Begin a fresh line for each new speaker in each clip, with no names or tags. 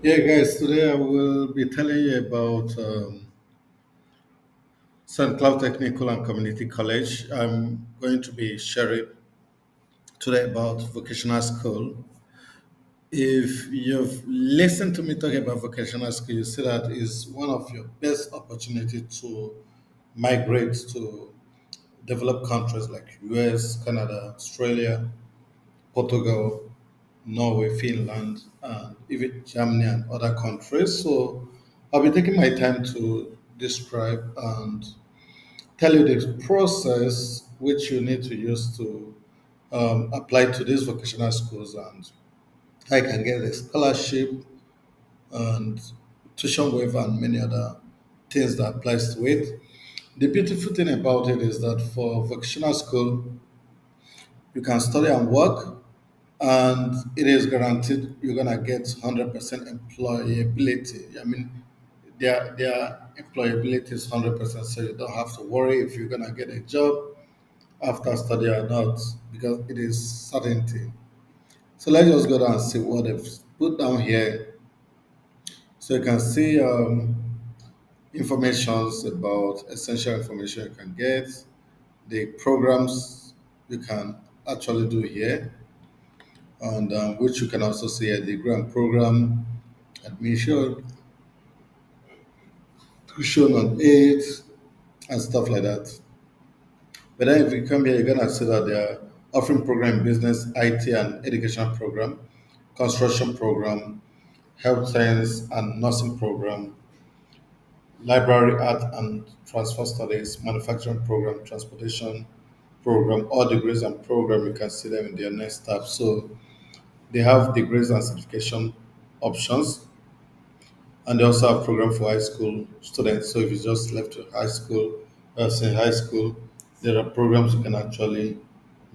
Yeah, guys, today I will be telling you about St. Cloud Technical and Community College. I'm going to be sharing today about vocational school. If you've listened to me talk about vocational school, you see that is one of your best opportunity to migrate to developed countries like US, Canada, Australia, Portugal, Norway, Finland, and even Germany and other countries. So I'll be taking my time to describe and tell you the process which you need to use to apply to these vocational schools and how you can get a scholarship and tuition waiver and many other things that applies to it. The beautiful thing about it is that for vocational school, you can study and work, and it is guaranteed you're gonna get 100% employability. I mean, their employability is 100%, so you don't have to worry if you're gonna get a job after study or not, because it is certainty. So let's just go down and see what they've put down here. So you can see informations about essential information you can get, the programs you can actually do here, and which you can also see a degree and program, admission, tuition on aid, and stuff like that. But then if you come here, you're gonna see that they are offering program in business, IT, and education program, construction program, health science and nursing program, library art and transfer studies, manufacturing program, transportation program, all degrees and program. You can see them in their next tab. So they have degrees and certification options, and they also have program for high school students. So if you just left your high school, say high school, there are programs you can actually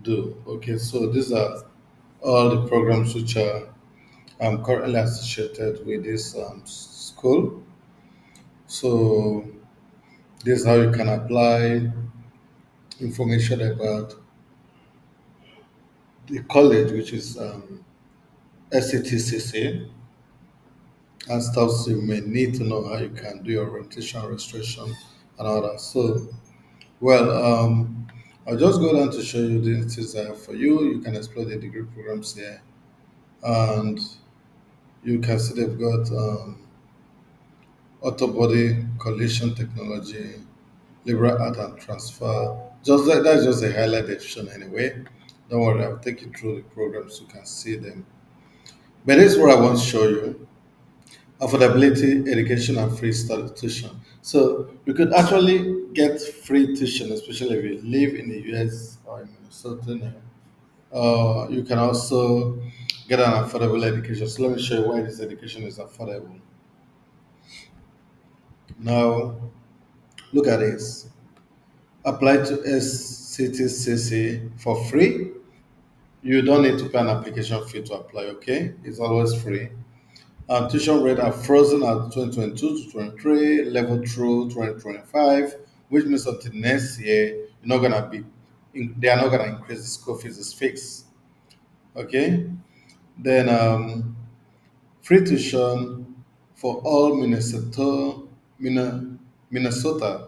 do. Okay, so these are all the programs which are currently associated with this school. So this is how you can apply information about the college, which is SCTCC, and stuff. So you may need to know how you can do your orientation, registration, and all that. So, well, I'll just go down to show you the things I have for you. You can explore the degree programs here, and you can see they've got auto body collision technology, liberal art and transfer. Just that's just a highlight section anyway. Don't worry, I'll take you through the programs. You can see them. But this is what I want to show you: affordability, education, and free study tuition. So you could actually get free tuition, especially if you live in the US or in Minnesota. You can also get an affordable education. So let me show you why this education is affordable. Now, look at this. Apply to SCTCC for free. You don't need to pay an application fee to apply, okay? It's always free. Tuition rate are frozen at 2022 to 23, level through 2025, which means until next year, you're not gonna be, they are not gonna increase the school fees, it's fixed, okay? Then free tuition for all Minnesota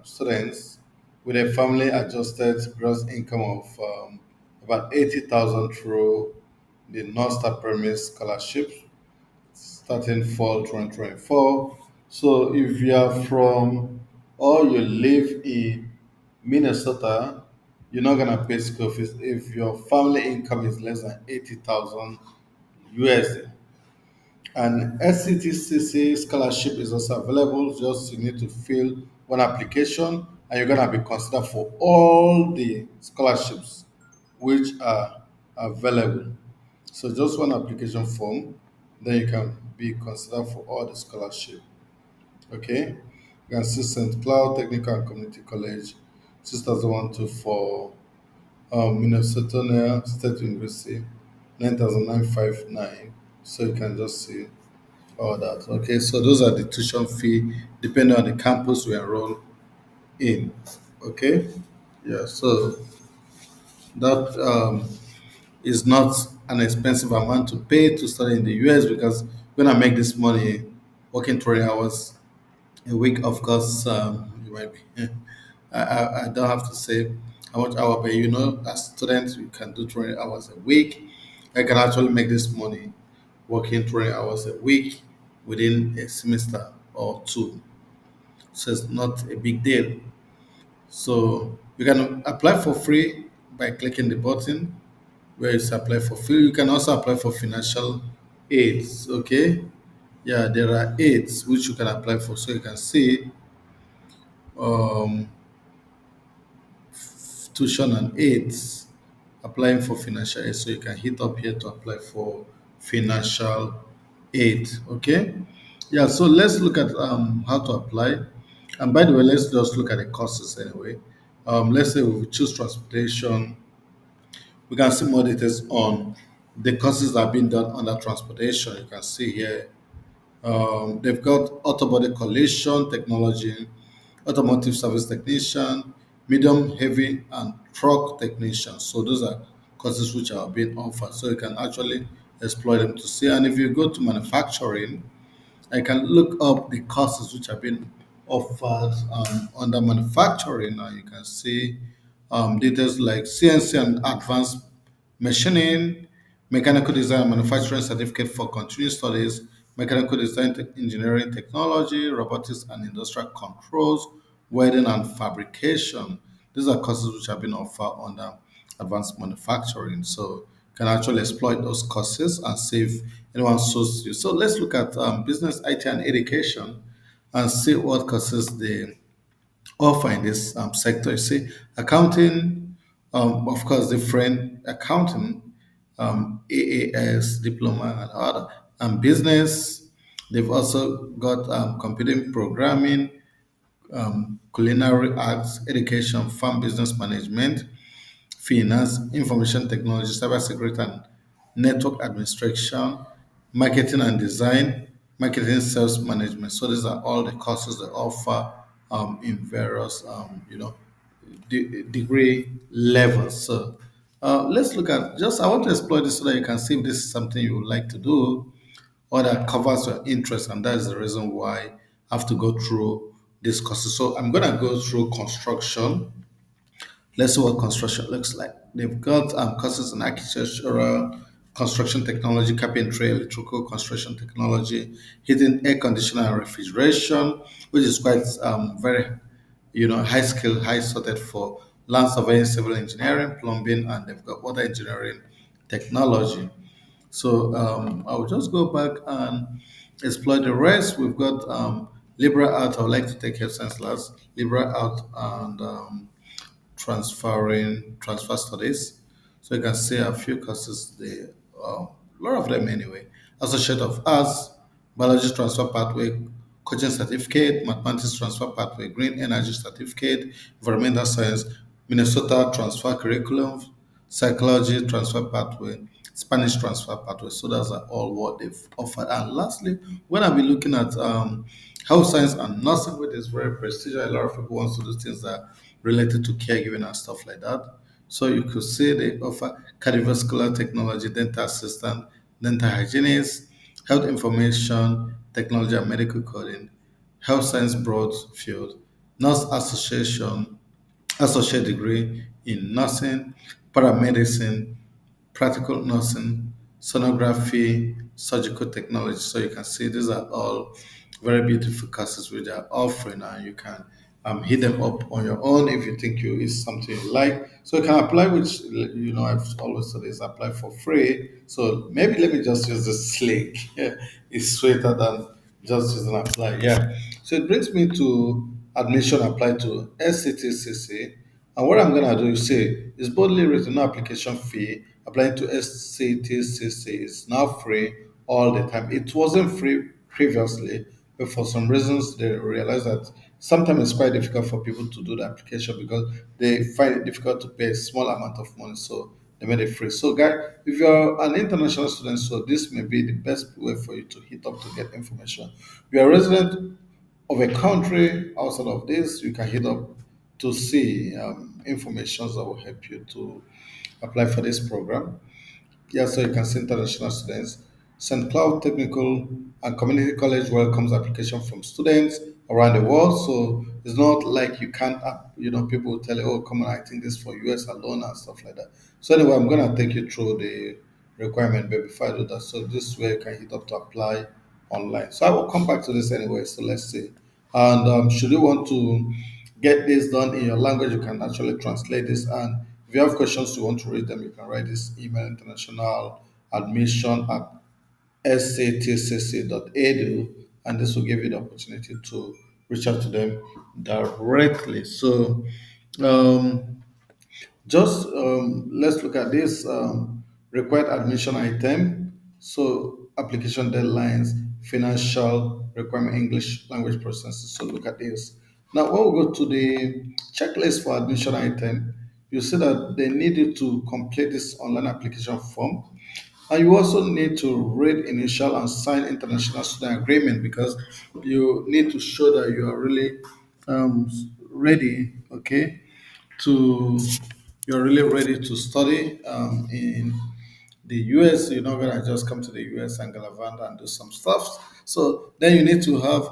students with a family adjusted gross income of about 80,000 through the North Star Premier Scholarship starting fall 2024. So if you are from or you live in Minnesota, you're not gonna pay school fees if your family income is less than 80,000 USD. And SCTCC scholarship is also available. Just you need to fill one application, and you're gonna be considered for all the scholarships which are available. So just one application form, then you can be considered for all the scholarship. Okay, you can see St. Cloud Technical and Community College, 6,124, Minnesota State University, 9,959. So you can just see all that. Okay, so those are the tuition fee depending on the campus we enroll in. Okay, yeah, so that is not an expensive amount to pay to study in the US because when I make this money working 20 hours a week, of course, you might be. I don't have to say how much hour, but as students, you can do 20 hours a week. I can actually make this money working 20 hours a week within a semester or two. So it's not a big deal. So you can apply for free by clicking the button where it's apply for free. You can also apply for financial aids. Okay. Yeah, there are aids which you can apply for. So you can see um, tuition and aids applying for financial aid. So you can hit up here to apply for financial aid. Okay. Yeah. So let's look at how to apply. And by the way, let's just look at the courses anyway. Let's say we choose transportation. We can see more details on the courses that are being done under transportation. You can see here they've got auto body collision technology, automotive service technician, medium, heavy, and truck technician. So those are courses which are being offered. So you can actually explore them to see. And if you go to manufacturing, I can look up the courses which have been offered under manufacturing, and you can see details like CNC and advanced machining, mechanical design and manufacturing certificate for continuing studies, mechanical design engineering technology, robotics and industrial controls, welding and fabrication. These are courses which have been offered under advanced manufacturing. So you can actually exploit those courses and see if anyone suits you. So let's look at business, IT, and education and see what courses they offer in this sector. You see, accounting, of course, different accounting, AAS diploma and other, and business. They've also got computing programming, culinary arts, education, farm business management, finance, information technology, cybersecurity and network administration, marketing and design, marketing sales management. So these are all the courses they offer in various, degree levels. So let's look at just, I want to explore this so that you can see if this is something you would like to do or that covers your interest. And that is the reason why I have to go through this courses. So I'm going to go through construction. Let's see what construction looks like. They've got courses in architectural, construction technology, carpentry, electrical construction technology, heating, air conditioning, and refrigeration, which is quite very, high skill, high sorted for land surveying, civil engineering, plumbing, and they've got water engineering technology. So I'll just go back and explore the rest. We've got liberal art. I would like to take health science class, liberal art, and transfer studies. So you can see a few courses there, a lot of them anyway. Associate of Arts, Biology Transfer Pathway, Coaching Certificate, Mathematics Transfer Pathway, Green Energy Certificate, Environmental Science, Minnesota Transfer Curriculum, Psychology Transfer Pathway, Spanish Transfer Pathway. So those are all what they've offered. And lastly, when I'll be looking at health science and nursing, which is very prestigious, a lot of people want to do things that related to caregiving and stuff like that. So you could say they offer cardiovascular technology, dental assistant, dental hygienist, health information technology and medical coding, health science broad field, nurse association, associate degree in nursing, paramedicine, practical nursing, sonography, surgical technology. So you can see these are all very beautiful courses which they are offering, and you can hit them up on your own if you think you is something you like. So you can apply, which I've always said is apply for free. So maybe let me just use the Slick. Yeah, it's sweeter than just using apply. Yeah. So it brings me to admission apply to SCTCC. And what I'm gonna do is say it's boldly written, no application fee. Applying to SCTCC is now free all the time. It wasn't free previously, but for some reasons they realized that sometimes it's quite difficult for people to do the application because they find it difficult to pay a small amount of money. So they made it free. So, guys, if you're an international student, so this may be the best way for you to hit up to get information. If you're a resident of a country outside of this, you can hit up to see information that will help you to apply for this program. Yeah, so you can see international students. St. Cloud Technical and Community College welcomes application from students around the world. So it's not like you can't, people will tell you, oh, come on, I think this for US alone and stuff like that. So anyway, I'm gonna take you through the requirement, but before I do that, so this is where you can hit up to apply online. So I will come back to this anyway. So let's see. And should you want to get this done in your language, you can actually translate this. And if you have questions, you want to read them, you can write this email international admission at sctcc.edu, and this will give you the opportunity to reach out to them directly. So, um, just let's look at this required admission item. So, application deadlines, financial requirement, English language processes. So, look at this. Now, when we go to the checklist for admission item, you see that they need you to complete this online application form, and you also need to read initial and sign international student agreement because you need to show that you are really um, ready, okay, to you're really ready to study in the US. You're not gonna just come to the US and gallivant and do some stuff. So then you need to have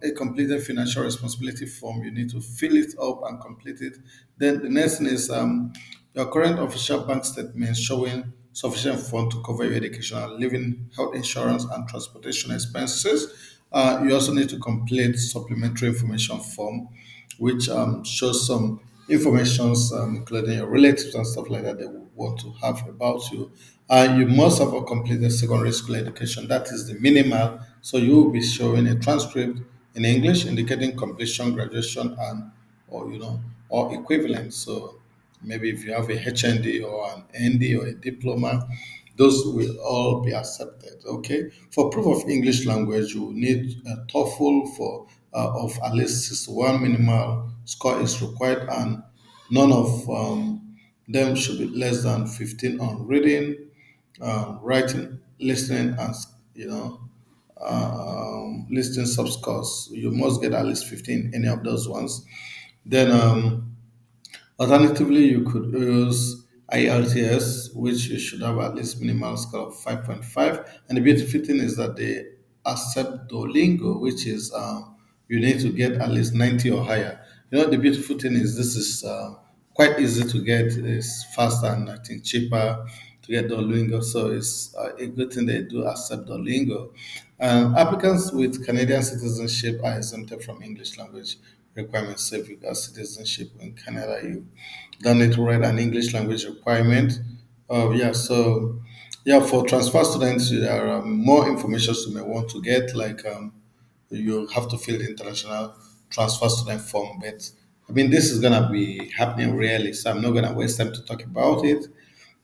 a completed financial responsibility form. You need to fill it up and complete it. Then the next thing is your current official bank statement showing sufficient fund to cover your educational, living, health insurance, and transportation expenses. You also need to complete supplementary information form which shows some informations, including your relatives and stuff like that they would want to have about you. You must have a completed secondary school education. That is the minimal. So you will be showing a transcript in English indicating completion, graduation, and or or equivalent. So maybe if you have a HND or an ND or a diploma, those will all be accepted. Okay. For proof of English language, you will need a TOEFL for of at least 61 minimal score is required, and none of them should be less than 15 on reading, writing, listening, and listening subscores. You must get at least 15 any of those ones. Then alternatively, you could use IELTS, which you should have at least minimal score of 5.5. And the beautiful thing is that they accept Duolingo, which is you need to get at least 90 or higher. The beautiful thing is this is quite easy to get. It's faster and I think cheaper to get Duolingo. So it's a good thing they do accept Duolingo. Applicants with Canadian citizenship are exempted from English language requirements. So if you got citizenship in Canada, you don't need to write an English language requirement. Yeah, so yeah, for transfer students, there are more information you may want to get, like you have to fill the international transfer student form. But I mean, this is gonna be happening rarely, so I'm not gonna waste time to talk about it.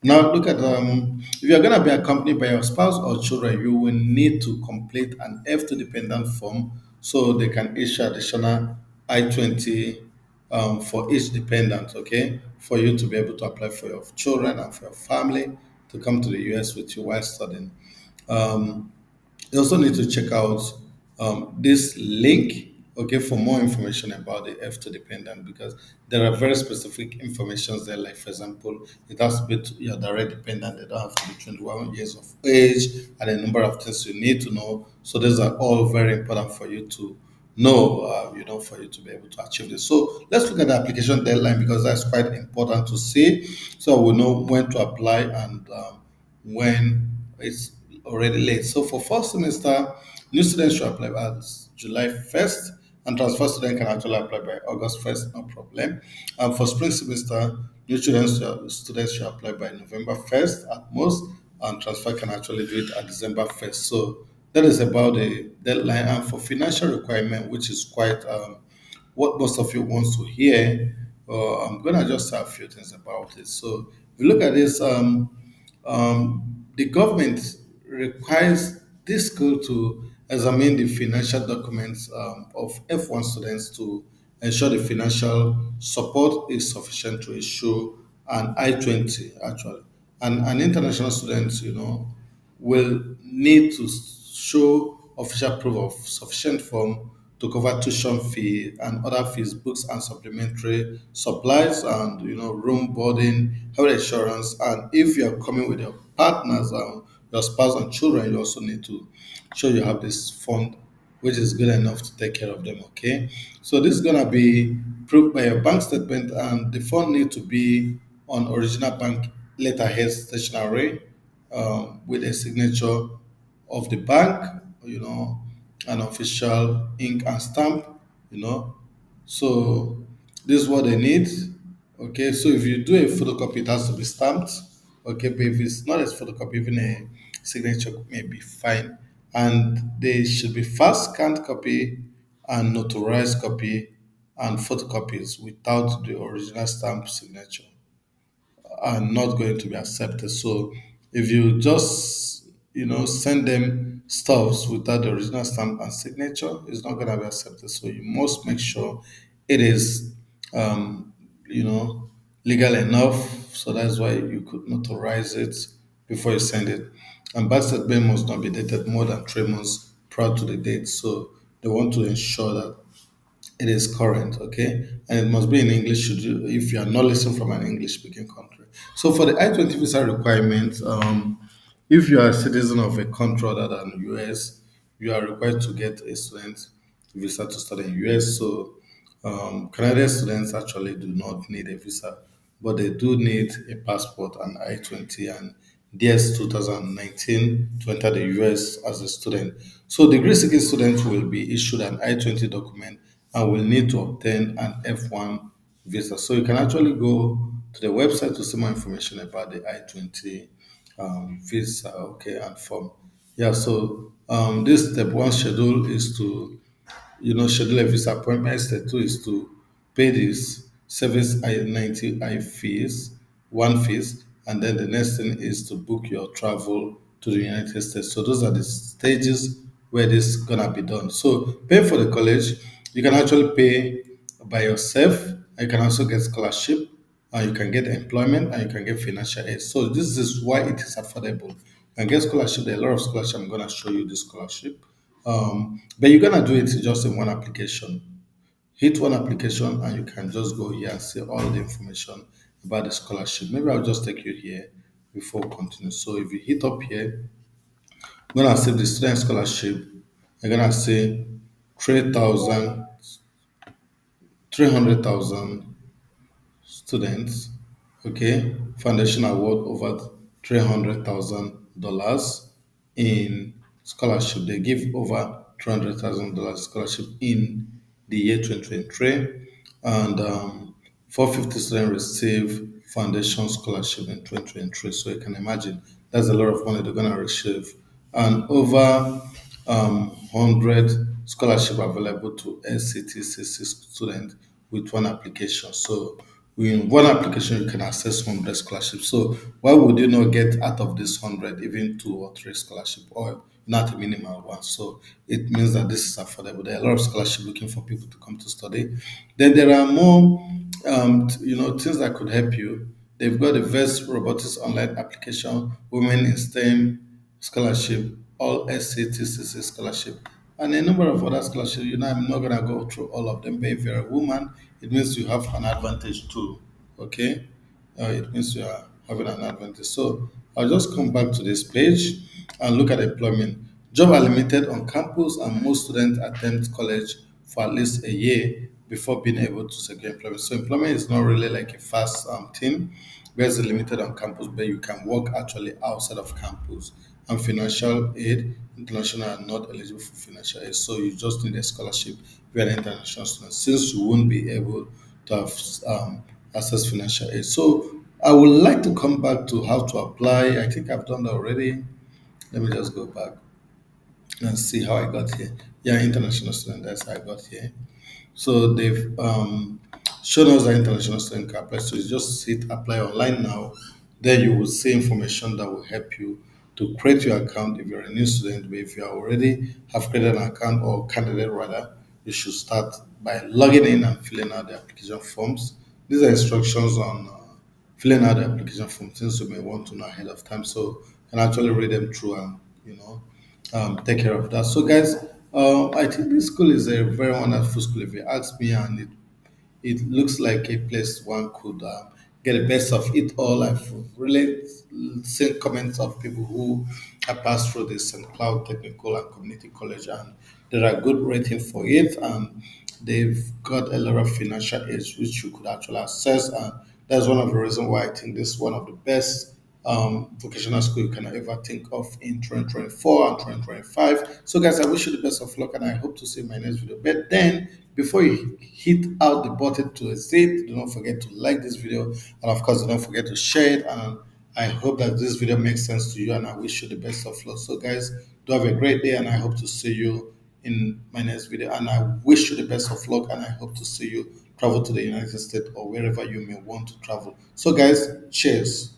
Now, look at if you're going to be accompanied by your spouse or children, you will need to complete an F2 dependent form so they can issue additional I-20 for each dependent, okay, for you to be able to apply for your children and for your family to come to the US with you while studying. Um, you also need to check out this link, okay, for more information about the F2 dependent because there are very specific informations there. Like, for example, it has to be your direct dependent. They don't have to be 21 years of age and a number of things you need to know. So these are all very important for you to know, for you to be able to achieve this. So let's look at the application deadline because that's quite important to see. So we know when to apply and when it's already late. So for first semester, new students should apply by July 1st, and transfer students can actually apply by August 1st, no problem. And for spring semester, new students should apply by November 1st at most, and transfer can actually do it at December 1st. So that is about the deadline. And for financial requirement, which is quite what most of you wants to hear, I'm gonna just say a few things about it. So if you look at this, the government requires this school to examine the financial documents of F1 students to ensure the financial support is sufficient to issue an I-20 actually. And an international student, will need to show official proof of sufficient form to cover tuition fee and other fees, books and supplementary supplies, and room boarding, health insurance, and if you're coming with your partners your spouse and children, you also need to show you have this fund which is good enough to take care of them. Okay, so this is gonna be proved by your bank statement, and the fund need to be on original bank letterhead stationery, with a signature of the bank, you know, an official ink and stamp, you know. So this is what they need. Okay, so if you do a photocopy, it has to be stamped. Okay, but if it's not a photocopy, even a signature may be fine. And they should be fast scanned copy and notarized copy and photocopies without the original stamp signature are not going to be accepted. So if you just send them stuffs without the original stamp and signature, it's not going to be accepted. So you must make sure it is um, you know legal enough. So that's why you could notarize it before you send it. And birth certificate must not be dated more than 3 months prior to the date. So they want to ensure that it is current, okay? And it must be in English should you, if you are not listening from an English speaking country. So for the I-20 visa requirements, if you are a citizen of a country other than US, you are required to get a student visa to study in US. So Canadian students actually do not need a visa, but they do need a passport and I-20 and DS 2019 to enter the US as a student. So degree seeking students will be issued an I-20 document and will need to obtain an F1 visa. So you can actually go to the website to see more information about the I-20 visa, okay, and form. Yeah, so this step one schedule is to schedule a visa appointment. Step two is to pay this service I-90 fees, one fees, and then the next thing is to book your travel to the United States. So those are the stages where this is gonna be done. So paying for the college, you can actually pay by yourself. You can also get scholarship, and you can get employment, and you can get financial aid. So this is why it is affordable. You can get scholarship. There are a lot of scholarship. I'm gonna show you this scholarship. But you're gonna do it just in one application. Hit one application and you can just go here and see all the information about the scholarship. Maybe I'll just take you here before we continue. So if you hit up here, I'm gonna see the student scholarship. I'm gonna say 3,000, 300,000 students, okay, foundation award over $300,000 in scholarship. They give over $300,000 scholarship in the year 2023, and 450 students receive foundation scholarship in 2023. So you can imagine that's a lot of money they're gonna receive, and over 100 scholarship available to SCTCC students with one application. So in one application, you can access 100 scholarships. So why would you not get out of this 100 even two or three scholarship or not a minimal one? So it means that this is affordable. There are a lot of scholarship looking for people to come to study. Then there are more, things that could help you. They've got the VEST Robotics Online application, Women in STEM scholarship, all SCTCC scholarship, and a number of other scholarships. I'm not gonna go through all of them, but if you're a woman, it means you have an advantage too. Okay, it means you are having an advantage. So I'll just come back to this page and look at employment. Job are limited on campus, and most students attend college for at least a year before being able to secure employment. So employment is not really like a fast thing, where it's limited on campus, but you can work actually outside of campus. And financial aid, international are not eligible for financial aid, so you just need a scholarship if you're an international student, since you won't be able to have access financial aid. So I would like to come back to how to apply. I think I've done that already. Let me just go back and see how I got here. Yeah, international student. That's how I got here. So they've shown us that international student can apply. So you just hit apply online now. Then you will see information that will help you to create your account if you're a new student. But if you already have created an account or candidate rather, you should start by logging in and filling out the application forms. These are instructions on filling out the application form, things you may want to know ahead of time. So you can actually read them through and take care of that. So guys, I think this school is a very wonderful school if you ask me, and it looks like a place one could get the best of it all. I've really seen comments of people who I passed through the St. Cloud Technical and Community College, and there are good rating for it. And they've got a lot of financial aids which you could actually access, and that's one of the reasons why I think this is one of the best vocational school you can ever think of in 2024 and 2025. So, guys, I wish you the best of luck, and I hope to see you in my next video. But then, before you hit out the button to exit, do not forget to like this video, and of course, do not forget to share it. And I hope that this video makes sense to you, and I wish you the best of luck. So, guys, do have a great day, and I hope to see you in my next video. And I wish you the best of luck, and I hope to see you travel to the United States or wherever you may want to travel. So, guys, cheers.